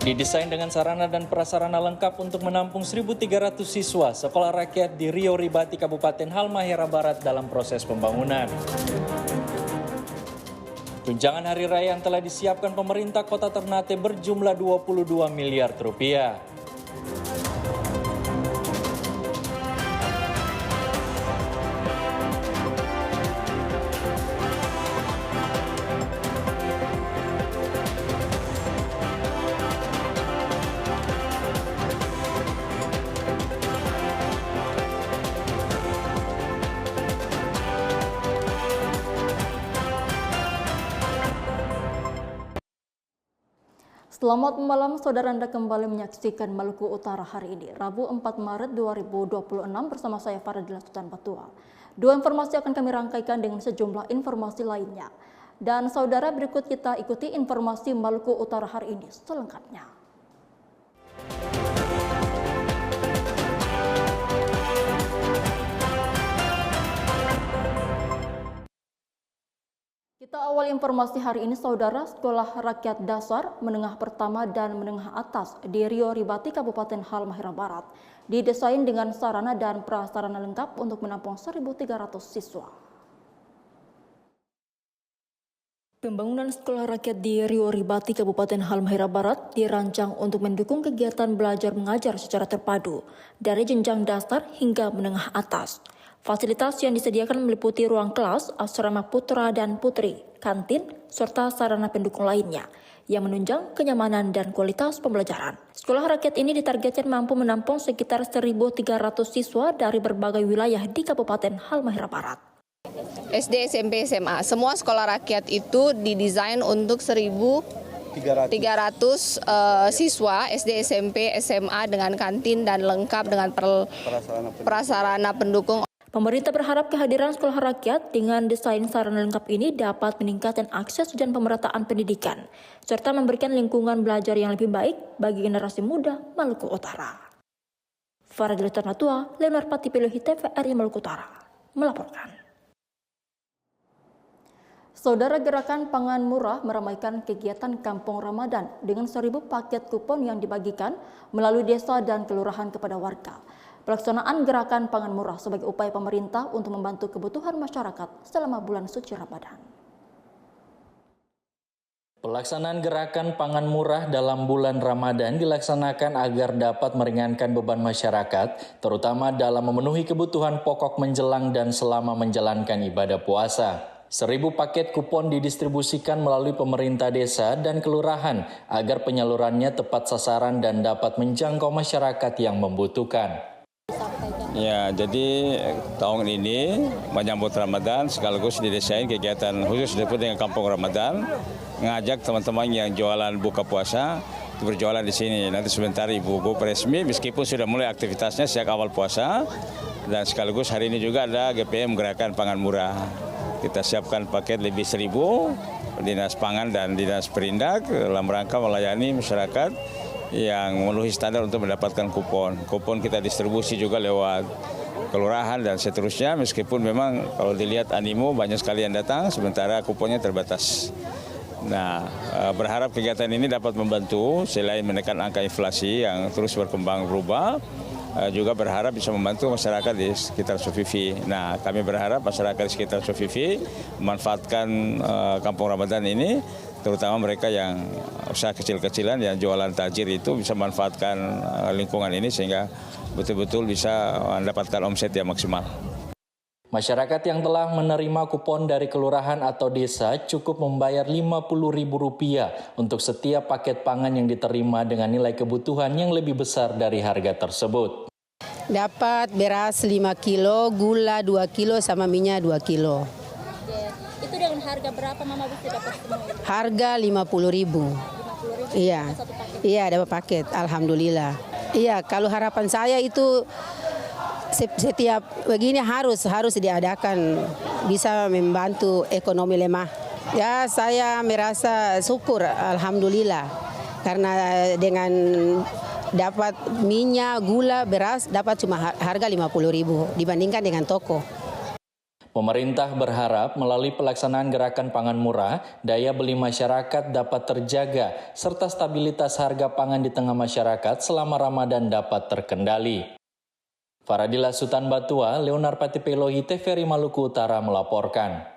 Didesain dengan sarana dan prasarana lengkap untuk menampung 1.300 siswa sekolah rakyat di Rio Ribati, Kabupaten Halmahera Barat dalam proses pembangunan. Tunjangan hari raya yang telah disiapkan pemerintah Kota Ternate berjumlah 22 miliar rupiah. Selamat malam, saudara, Anda kembali menyaksikan Maluku Utara hari ini, Rabu 4 Maret 2026 bersama saya Faradila Sultan Batua. Dua informasi akan kami rangkaikan dengan sejumlah informasi lainnya. Dan saudara, berikut kita ikuti informasi Maluku Utara hari ini selengkapnya. Kita awal informasi hari ini, saudara. Sekolah Rakyat Dasar, Menengah Pertama dan Menengah Atas di Rio Ribati, Kabupaten Halmahera Barat didesain dengan sarana dan prasarana lengkap untuk menampung 1.300 siswa. Pembangunan Sekolah Rakyat di Rio Ribati, Kabupaten Halmahera Barat dirancang untuk mendukung kegiatan belajar mengajar secara terpadu dari jenjang dasar hingga menengah atas. Fasilitas yang disediakan meliputi ruang kelas, asrama putra dan putri, kantin, serta sarana pendukung lainnya yang menunjang kenyamanan dan kualitas pembelajaran. Sekolah rakyat ini ditargetkan mampu menampung sekitar 1.300 siswa dari berbagai wilayah di Kabupaten Halmahera Barat. SD, SMP, SMA, semua sekolah rakyat itu didesain untuk 1.300 siswa SD, SMP, SMA dengan kantin dan lengkap dengan prasarana pendukung. Pemerintah berharap kehadiran sekolah rakyat dengan desain sarana lengkap ini dapat meningkatkan akses dan pemerataan pendidikan, serta memberikan lingkungan belajar yang lebih baik bagi generasi muda Maluku Utara. Faradila Sultan Batua, Leonard Patipiluhi, TVRI Maluku Utara, melaporkan. Saudara, gerakan pangan murah meramaikan kegiatan Kampung Ramadan dengan 1.000 paket kupon yang dibagikan melalui desa dan kelurahan kepada warga. Pelaksanaan gerakan pangan murah sebagai upaya pemerintah untuk membantu kebutuhan masyarakat selama bulan suci Ramadan. Pelaksanaan gerakan pangan murah dalam bulan Ramadan dilaksanakan agar dapat meringankan beban masyarakat, terutama dalam memenuhi kebutuhan pokok menjelang dan selama menjalankan ibadah puasa. 1.000 paket kupon didistribusikan melalui pemerintah desa dan kelurahan agar penyalurannya tepat sasaran dan dapat menjangkau masyarakat yang membutuhkan. Ya, jadi tahun ini menyambut Ramadan sekaligus didesain kegiatan khusus disebut dengan Kampung Ramadan, mengajak teman-teman yang jualan buka puasa berjualan di sini. Nanti sebentar Ibu resmi meskipun sudah mulai aktivitasnya sejak awal puasa, dan sekaligus hari ini juga ada GPM Gerakan Pangan Murah. Kita siapkan paket lebih 1.000 Dinas Pangan dan Dinas Perindak dalam rangka melayani masyarakat yang memenuhi standar untuk mendapatkan kupon. Kupon kita distribusi juga lewat kelurahan dan seterusnya, meskipun memang kalau dilihat animo banyak sekali yang datang, sementara kuponnya terbatas. Nah, berharap kegiatan ini dapat membantu selain menekan angka inflasi yang terus berkembang berubah, juga berharap bisa membantu masyarakat di sekitar Sufifi. Nah, kami berharap masyarakat di sekitar Sufifi memanfaatkan Kampung Ramadan ini, terutama mereka yang usaha kecil-kecilan yang jualan tajir itu bisa memanfaatkan lingkungan ini sehingga betul-betul bisa mendapatkan omset yang maksimal. Masyarakat yang telah menerima kupon dari kelurahan atau desa cukup membayar Rp50.000 untuk setiap paket pangan yang diterima dengan nilai kebutuhan yang lebih besar dari harga tersebut. Dapat beras 5 kilo, gula 2 kilo, sama minyak 2 kilo. Itu dengan harga berapa Mama bisa dapat semua itu? Harga Rp50.000. Iya. Iya, dapat paket. Alhamdulillah. Iya, kalau harapan saya itu setiap begini harus diadakan, bisa membantu ekonomi lemah. Ya, saya merasa syukur alhamdulillah karena dengan dapat minyak, gula, beras dapat cuma harga Rp50.000 dibandingkan dengan toko. Pemerintah berharap melalui pelaksanaan gerakan pangan murah, daya beli masyarakat dapat terjaga serta stabilitas harga pangan di tengah masyarakat selama Ramadan dapat terkendali. Faradila Sutan Batua, Leonar Patipelohi, TVRI Maluku Utara melaporkan.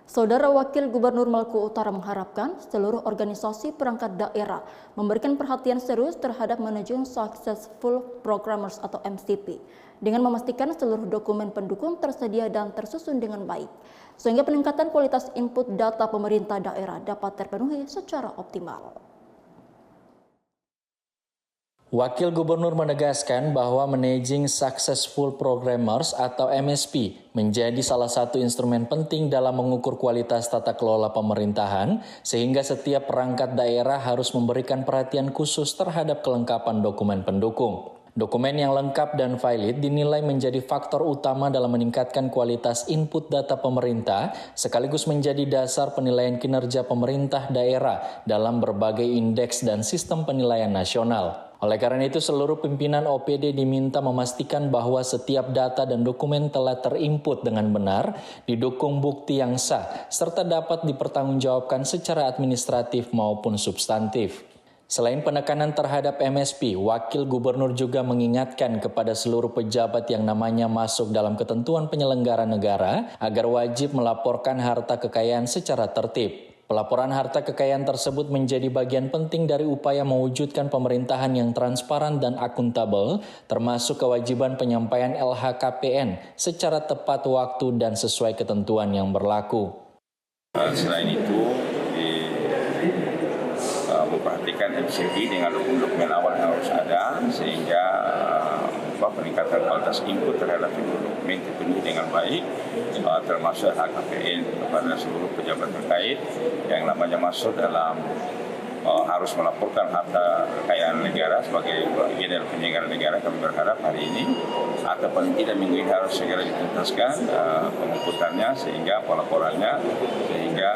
Saudara Wakil Gubernur Maluku Utara mengharapkan seluruh organisasi perangkat daerah memberikan perhatian serius terhadap manajemen Successful Programmers atau MCP dengan memastikan seluruh dokumen pendukung tersedia dan tersusun dengan baik, sehingga peningkatan kualitas input data pemerintah daerah dapat terpenuhi secara optimal. Wakil Gubernur menegaskan bahwa Managing Successful Programmers atau MSP menjadi salah satu instrumen penting dalam mengukur kualitas tata kelola pemerintahan, sehingga setiap perangkat daerah harus memberikan perhatian khusus terhadap kelengkapan dokumen pendukung. Dokumen yang lengkap dan valid dinilai menjadi faktor utama dalam meningkatkan kualitas input data pemerintah, sekaligus menjadi dasar penilaian kinerja pemerintah daerah dalam berbagai indeks dan sistem penilaian nasional. Oleh karena itu, seluruh pimpinan OPD diminta memastikan bahwa setiap data dan dokumen telah terinput dengan benar, didukung bukti yang sah, serta dapat dipertanggungjawabkan secara administratif maupun substantif. Selain penekanan terhadap MSP, Wakil Gubernur juga mengingatkan kepada seluruh pejabat yang namanya masuk dalam ketentuan penyelenggara negara agar wajib melaporkan harta kekayaan secara tertib. Pelaporan harta kekayaan tersebut menjadi bagian penting dari upaya mewujudkan pemerintahan yang transparan dan akuntabel, termasuk kewajiban penyampaian LHKPN secara tepat waktu dan sesuai ketentuan yang berlaku. Selain itu, memperhatikan MCP dengan dokumen awal yang harus ada, sehingga peningkatan kualitas input terhadap dokumen dipenuhi dengan baik, termasuk LHKPN kepada seluruh pejabat terkait yang namanya masuk dalam harus melaporkan harta kekayaan negara sebagai bagian dari penyelenggara negara. Kami berharap hari ini atau paling tidak minggu ini harus segera dituntaskan pengukutannya sehingga pelaporannya, sehingga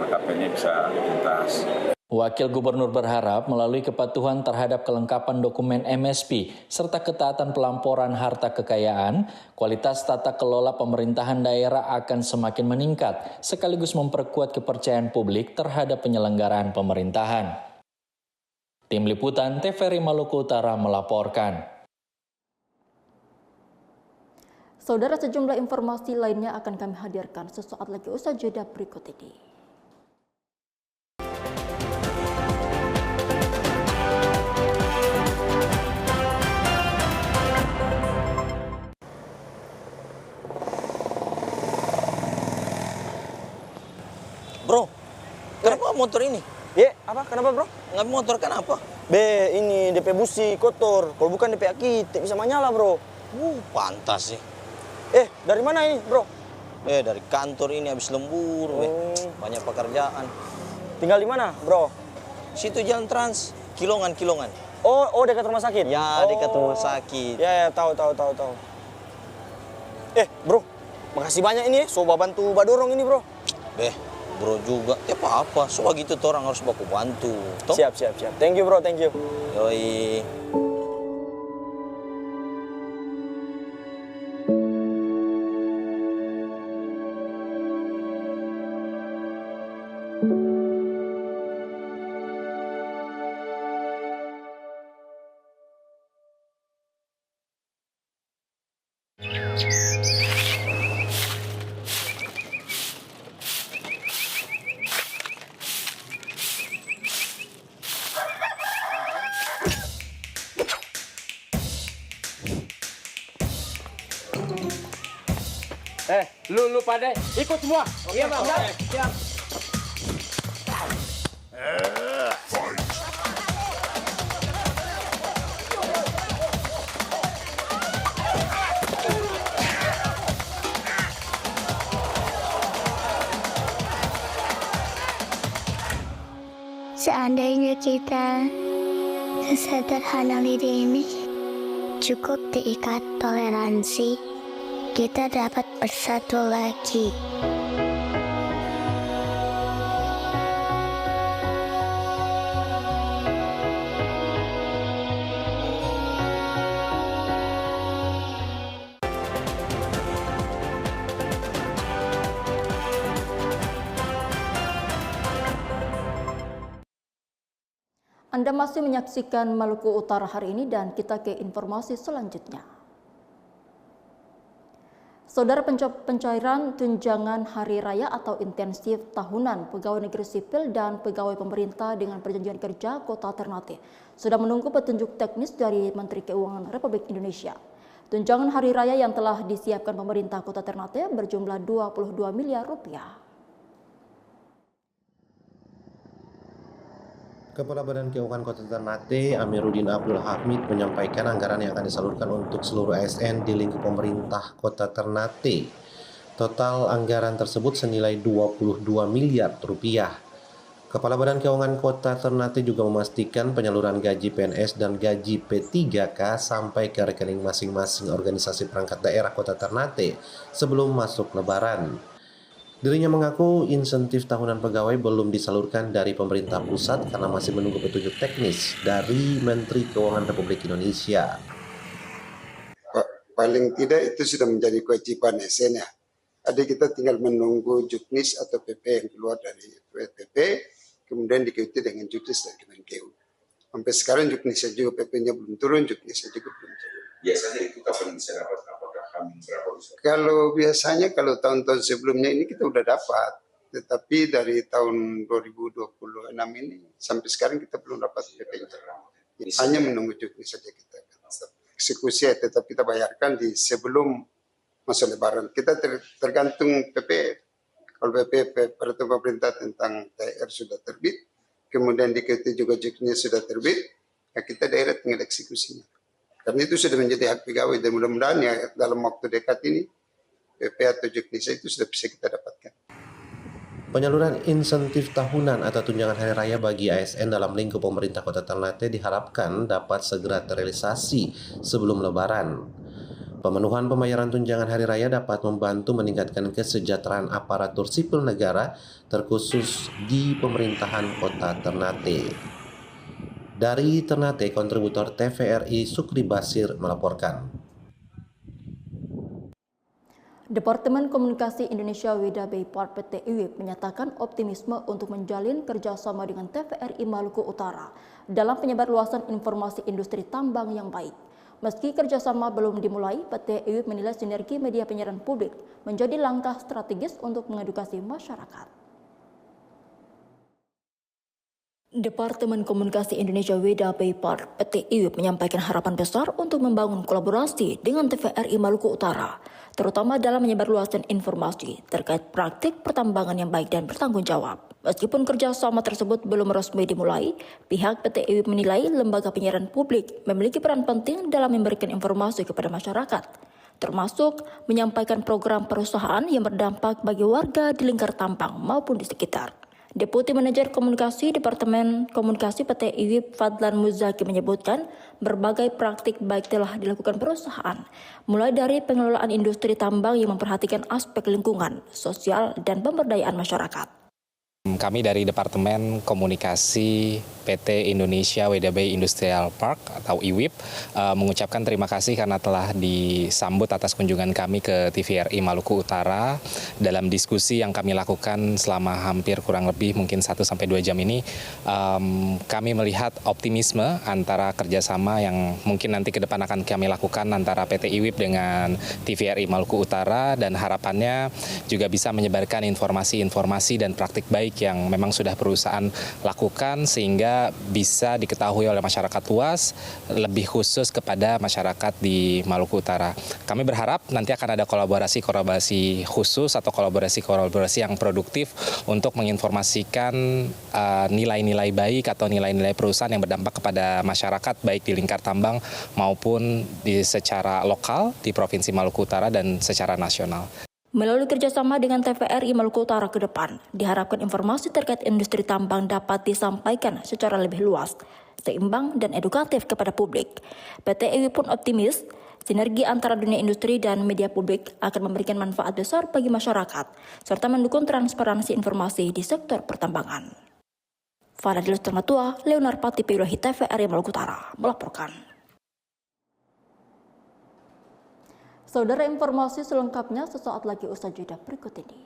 LHKPN bisa tuntas. Wakil Gubernur berharap melalui kepatuhan terhadap kelengkapan dokumen MSP serta ketaatan pelamporan harta kekayaan, kualitas tata kelola pemerintahan daerah akan semakin meningkat, sekaligus memperkuat kepercayaan publik terhadap penyelenggaraan pemerintahan. Tim Liputan TVRI Maluku Utara melaporkan. Saudara, sejumlah informasi lainnya akan kami hadirkan sesaat lagi usai jeda berikut ini. Bro, kenapa motor ini? Apa? Kenapa, bro? Nggak motor kenapa? Ini DP busi kotor. Kalau bukan DP aki, tidak bisa menyala, bro. Pantas sih. Dari mana ini, bro? Dari kantor ini habis lembur, banyak pekerjaan. Tinggal di mana, bro? Situ jalan trans, Kilongan. Oh, dekat rumah sakit? Ya, dekat rumah sakit. Ya, tahu. Bro, makasih banyak ini, so bantu badorong ini, bro. Bro juga, apa-apa. So gitu tuh orang harus baku bantu. Toh? Siap. Thank you, bro, thank you. Yoi. Lu pada ikut semua. Iya, Bang. Siap. Seandainya kita sesederhana lidah ini cukup diikat toleransi, kita dapat bersatu lagi. Anda masih menyaksikan Maluku Utara hari ini dan kita ke informasi selanjutnya. Saudara, pencairan tunjangan hari raya atau intensif tahunan pegawai negeri sipil dan pegawai pemerintah dengan perjanjian kerja Kota Ternate sudah menunggu petunjuk teknis dari Menteri Keuangan Republik Indonesia. Tunjangan hari raya yang telah disiapkan pemerintah Kota Ternate berjumlah 22 miliar rupiah. Kepala Badan Keuangan Kota Ternate, Amiruddin Abdul Hamid, menyampaikan anggaran yang akan disalurkan untuk seluruh ASN di lingkup pemerintah Kota Ternate. Total anggaran tersebut senilai 22 miliar rupiah. Kepala Badan Keuangan Kota Ternate juga memastikan penyaluran gaji PNS dan gaji P3K sampai ke rekening masing-masing organisasi perangkat daerah Kota Ternate sebelum masuk Lebaran. Dirinya mengaku insentif tahunan pegawai belum disalurkan dari pemerintah pusat karena masih menunggu petunjuk teknis dari Menteri Keuangan Republik Indonesia. Paling tidak itu sudah menjadi kewajiban ASN ya. Jadi kita tinggal menunggu Juknis atau PP yang keluar dari PP, kemudian diikuti dengan Juknis dari Kemenkeu. Sampai sekarang Juknisnya juga PP-nya belum turun, Juknisnya juga belum turun. Biasanya itu kapan bisa dapat? Kalau biasanya kalau tahun-tahun sebelumnya ini kita udah dapat, tetapi dari tahun 2026 ini sampai sekarang kita belum dapat PP-nya. Hanya menunggu Juknis saja kita. Eksekusi ya, tetap kita bayarkan di sebelum masa Lebaran. Kita tergantung PP. Kalau PP peraturan pemerintah tentang THR sudah terbit, kemudian diikuti juga Juknis sudah terbit, ya kita daerah tinggal eksekusinya. Karena itu sudah menjadi hak pegawai dan mudah-mudahan ya dalam waktu dekat ini PP atau Juknis itu sudah bisa kita dapatkan. Penyaluran insentif tahunan atau tunjangan hari raya bagi ASN dalam lingkup pemerintah Kota Ternate diharapkan dapat segera terrealisasi sebelum Lebaran. Pemenuhan pembayaran tunjangan hari raya dapat membantu meningkatkan kesejahteraan aparatur sipil negara terkhusus di pemerintahan Kota Ternate. Dari Ternate, kontributor TVRI Sukri Basir melaporkan. Departemen Komunikasi Indonesia Weda Bay Part PT IWIP menyatakan optimisme untuk menjalin kerjasama dengan TVRI Maluku Utara dalam penyebarluasan informasi industri tambang yang baik. Meski kerjasama belum dimulai, PT IWIP menilai sinergi media penyiaran publik menjadi langkah strategis untuk mengedukasi masyarakat. Departemen Komunikasi Indonesia Weda Bay Part PT IWIP menyampaikan harapan besar untuk membangun kolaborasi dengan TVRI Maluku Utara, terutama dalam menyebarluaskan informasi terkait praktik pertambangan yang baik dan bertanggung jawab. Meskipun kerjasama tersebut belum resmi dimulai, pihak PT IWIP menilai lembaga penyiaran publik memiliki peran penting dalam memberikan informasi kepada masyarakat, termasuk menyampaikan program perusahaan yang berdampak bagi warga di lingkar tambang maupun di sekitar. Deputi Manajer Komunikasi Departemen Komunikasi PT IWIP Fadlan Muzaki menyebutkan berbagai praktik baik telah dilakukan perusahaan, mulai dari pengelolaan industri tambang yang memperhatikan aspek lingkungan, sosial, dan pemberdayaan masyarakat. Kami dari Departemen Komunikasi PT Indonesia Weda Bay Industrial Park atau IWIP mengucapkan terima kasih karena telah disambut atas kunjungan kami ke TVRI Maluku Utara. Dalam diskusi yang kami lakukan selama hampir kurang lebih mungkin 1-2 jam ini, kami melihat optimisme antara kerjasama yang mungkin nanti ke depan akan kami lakukan antara PT IWIP dengan TVRI Maluku Utara, dan harapannya juga bisa menyebarkan informasi-informasi dan praktik baik yang memang sudah perusahaan lakukan sehingga bisa diketahui oleh masyarakat luas, lebih khusus kepada masyarakat di Maluku Utara. Kami berharap nanti akan ada kolaborasi khusus atau kolaborasi yang produktif untuk menginformasikan nilai-nilai baik atau nilai-nilai perusahaan yang berdampak kepada masyarakat baik di lingkar tambang maupun secara lokal di Provinsi Maluku Utara dan secara nasional. Melalui kerjasama dengan TVRI Maluku Utara ke depan, diharapkan informasi terkait industri tambang dapat disampaikan secara lebih luas, seimbang, dan edukatif kepada publik. PT IWIP pun optimis, sinergi antara dunia industri dan media publik akan memberikan manfaat besar bagi masyarakat, serta mendukung transparansi informasi di sektor pertambangan. Fadilus Termatua, Leonar Pati Pilohi TVRI Maluku Utara melaporkan. Saudara, informasi selengkapnya sesaat lagi usai jeda berikut ini.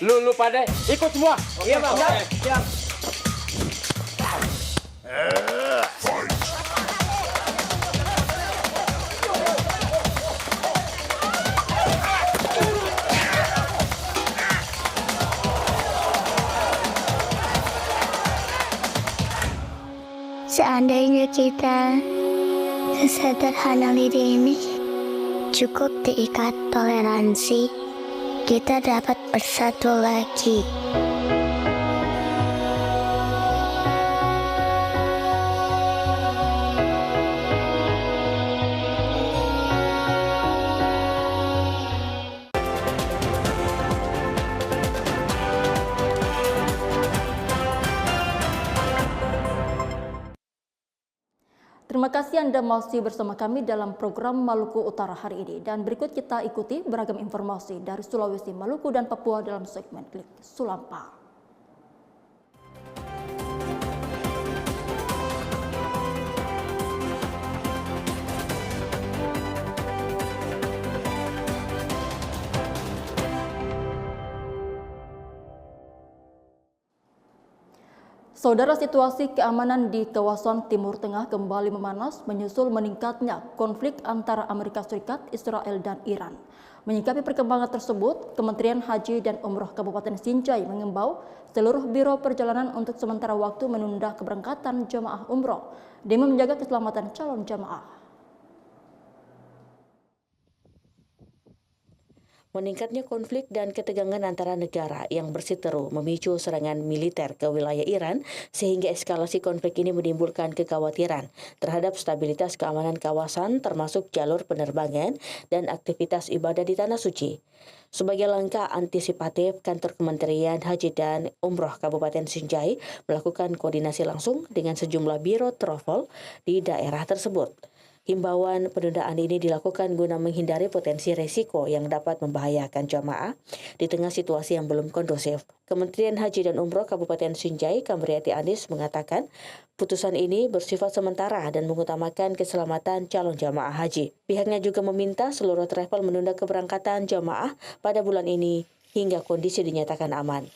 Lu pada ikut semua. Iya bang. Siap. Seandainya kita sesederhana lidi ini, cukup diikat toleransi, kita dapat bersatu lagi. Terima kasih Anda masih bersama kami dalam program Maluku Utara hari ini. Dan berikut kita ikuti beragam informasi dari Sulawesi, Maluku, dan Papua dalam segmen Klik Sulampa. Saudara, situasi keamanan di kawasan Timur Tengah kembali memanas menyusul meningkatnya konflik antara Amerika Serikat, Israel, dan Iran. Menyikapi perkembangan tersebut, Kementerian Haji dan Umroh Kabupaten Sinjai mengimbau seluruh biro perjalanan untuk sementara waktu menunda keberangkatan jemaah umroh demi menjaga keselamatan calon jemaah. Meningkatnya konflik dan ketegangan antara negara yang bersiteru memicu serangan militer ke wilayah Iran sehingga eskalasi konflik ini menimbulkan kekhawatiran terhadap stabilitas keamanan kawasan termasuk jalur penerbangan dan aktivitas ibadah di Tanah Suci. Sebagai langkah antisipatif, Kantor Kementerian Haji dan Umroh Kabupaten Sinjai melakukan koordinasi langsung dengan sejumlah biro travel di daerah tersebut. Himbauan penundaan ini dilakukan guna menghindari potensi resiko yang dapat membahayakan jamaah di tengah situasi yang belum kondusif. Kementerian Haji dan Umroh Kabupaten Sinjai, Kamriati Anis, mengatakan putusan ini bersifat sementara dan mengutamakan keselamatan calon jamaah haji. Pihaknya juga meminta seluruh travel menunda keberangkatan jamaah pada bulan ini hingga kondisi dinyatakan aman.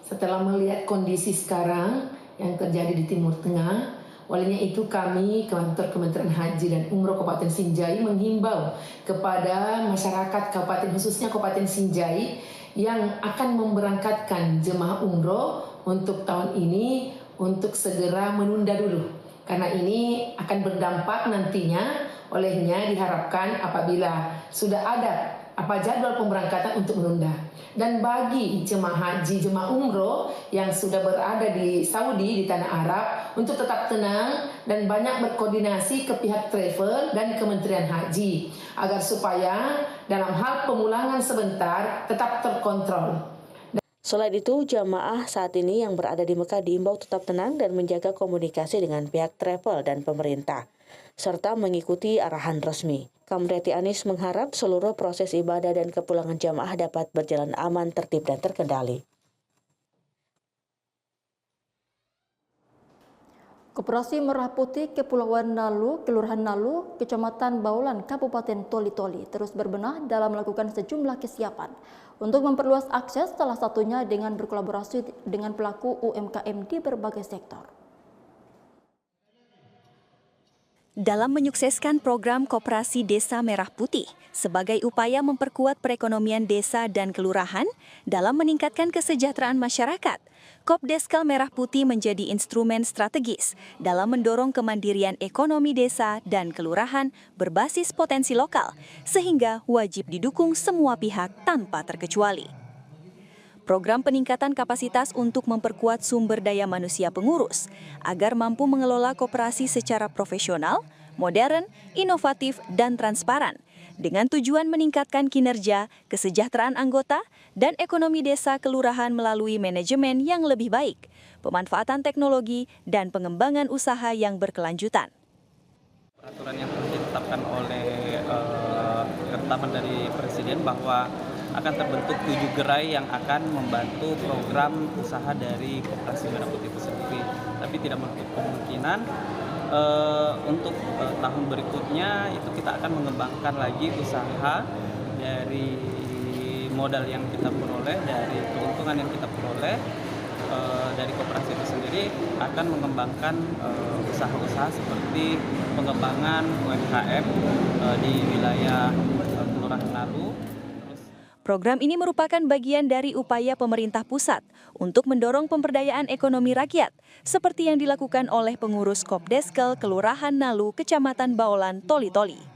Setelah melihat kondisi sekarang yang terjadi di Timur Tengah, olehnya itu kami, Kantor Kementerian Haji dan Umroh Kabupaten Sinjai, menghimbau kepada masyarakat kabupaten, khususnya Kabupaten Sinjai, yang akan memberangkatkan jemaah umroh untuk tahun ini untuk segera menunda dulu. Karena ini akan berdampak nantinya, olehnya diharapkan apabila sudah ada jadwal pemberangkatan untuk menunda. Dan bagi jemaah haji, jemaah umroh yang sudah berada di Saudi, di Tanah Arab, untuk tetap tenang dan banyak berkoordinasi ke pihak travel dan Kementerian Haji agar supaya dalam hal pemulangan sebentar tetap terkontrol. Selain itu, jamaah saat ini yang berada di Mekah diimbau tetap tenang dan menjaga komunikasi dengan pihak travel dan pemerintah, serta mengikuti arahan resmi. Kamriati Anis mengharap seluruh proses ibadah dan kepulangan jamaah dapat berjalan aman, tertib, dan terkendali. Koperasi Merah Putih Kepulauan Nalu, Kelurahan Nalu, Kecamatan Baulan, Kabupaten Toli-Toli terus berbenah dalam melakukan sejumlah kesiapan untuk memperluas akses, salah satunya dengan berkolaborasi dengan pelaku UMKM di berbagai sektor. Dalam menyukseskan program Koperasi Desa Merah Putih sebagai upaya memperkuat perekonomian desa dan kelurahan dalam meningkatkan kesejahteraan masyarakat, Kopdeskal Merah Putih menjadi instrumen strategis dalam mendorong kemandirian ekonomi desa dan kelurahan berbasis potensi lokal, sehingga wajib didukung semua pihak tanpa terkecuali. Program peningkatan kapasitas untuk memperkuat sumber daya manusia pengurus agar mampu mengelola koperasi secara profesional, modern, inovatif, dan transparan dengan tujuan meningkatkan kinerja, kesejahteraan anggota, dan ekonomi desa kelurahan melalui manajemen yang lebih baik, pemanfaatan teknologi, dan pengembangan usaha yang berkelanjutan. Peraturan yang ditetapkan oleh ketetapan dari Presiden bahwa akan terbentuk 7 gerai yang akan membantu program usaha dari Koperasi Merah Putih itu sendiri. Tapi tidak menutup kemungkinan untuk tahun berikutnya itu kita akan mengembangkan lagi usaha dari modal yang kita peroleh, dari keuntungan yang kita peroleh dari koperasi itu sendiri akan mengembangkan usaha-usaha seperti pengembangan UMKM di wilayah Kelurahan Nalu. Program ini merupakan bagian dari upaya pemerintah pusat untuk mendorong pemberdayaan ekonomi rakyat, seperti yang dilakukan oleh pengurus Kopdeskel Kelurahan Nalu, Kecamatan Baolan, Toli-Toli.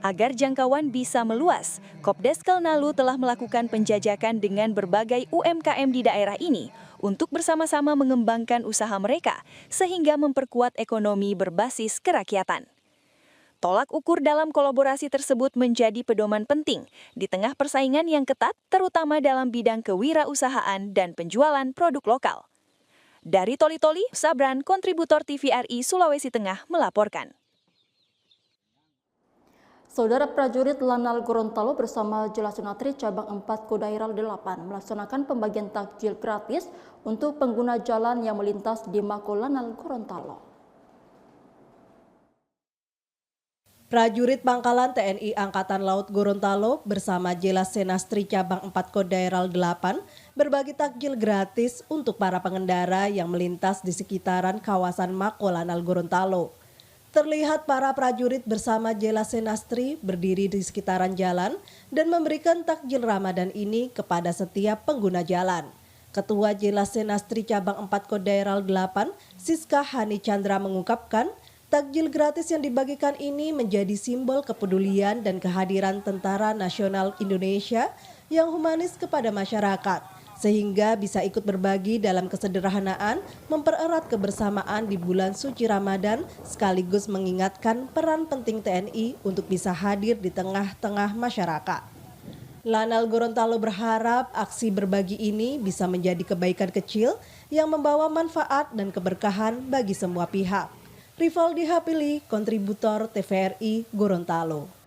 Agar jangkauan bisa meluas, Kopdeskel Nalu telah melakukan penjajakan dengan berbagai UMKM di daerah ini untuk bersama-sama mengembangkan usaha mereka sehingga memperkuat ekonomi berbasis kerakyatan. Tolak ukur dalam kolaborasi tersebut menjadi pedoman penting di tengah persaingan yang ketat, terutama dalam bidang kewirausahaan dan penjualan produk lokal. Dari Toli-Toli, Sabran, kontributor TVRI Sulawesi Tengah melaporkan. Saudara prajurit Lanal Gorontalo bersama Jela Senatri Cabang 4 Kodairal 8 melaksanakan pembagian takjil gratis untuk pengguna jalan yang melintas di Mako Lanal Gorontalo. Prajurit Pangkalan TNI Angkatan Laut Gorontalo bersama Jela Senastri Cabang 4 Kodairal 8 berbagi takjil gratis untuk para pengendara yang melintas di sekitaran kawasan Mako Lanal Gorontalo. Terlihat para prajurit bersama Jela Senastri berdiri di sekitaran jalan dan memberikan takjil Ramadan ini kepada setiap pengguna jalan. Ketua Jela Senastri Cabang 4 Kodairal 8, Siska Hani Chandra mengungkapkan, takjil gratis yang dibagikan ini menjadi simbol kepedulian dan kehadiran Tentara Nasional Indonesia yang humanis kepada masyarakat, sehingga bisa ikut berbagi dalam kesederhanaan, mempererat kebersamaan di bulan suci Ramadan, sekaligus mengingatkan peran penting TNI untuk bisa hadir di tengah-tengah masyarakat. Lanal Gorontalo berharap aksi berbagi ini bisa menjadi kebaikan kecil yang membawa manfaat dan keberkahan bagi semua pihak. Rivaldi Hapili, kontributor TVRI Gorontalo.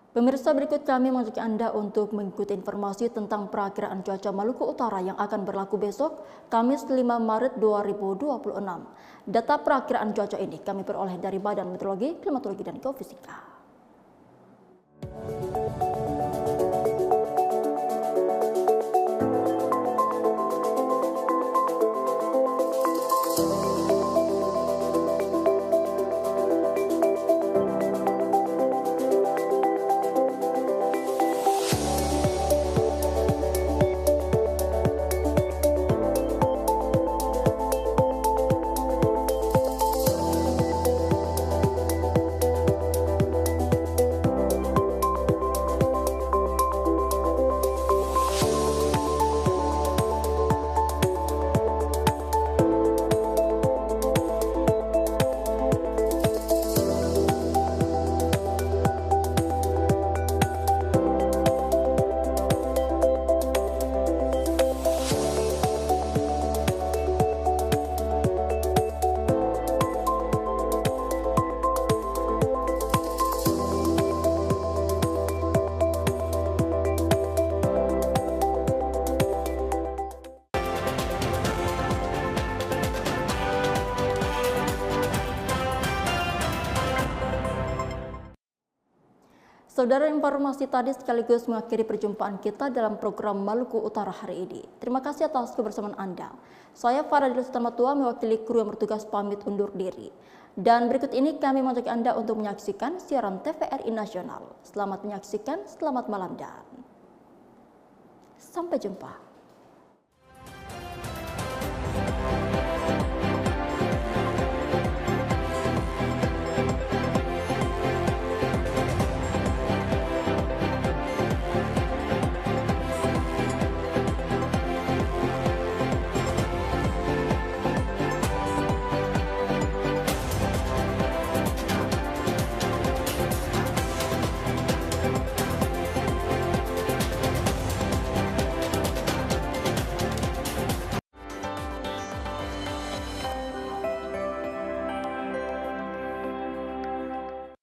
Pemirsa, berikut kami mengajak Anda untuk mengikuti informasi tentang perakiraan cuaca Maluku Utara yang akan berlaku besok, Kamis 5 Maret 2026. Data perakiraan cuaca ini kami peroleh dari Badan Meteorologi, Klimatologi, dan Geofisika. Saudara, informasi tadi sekaligus mengakhiri perjumpaan kita dalam program Maluku Utara hari ini. Terima kasih atas kebersamaan Anda. Saya Faradil Sultamatua mewakili kru yang bertugas pamit undur diri. Dan berikut ini kami mengajak Anda untuk menyaksikan siaran TVRI Nasional. Selamat menyaksikan, selamat malam, dan sampai jumpa.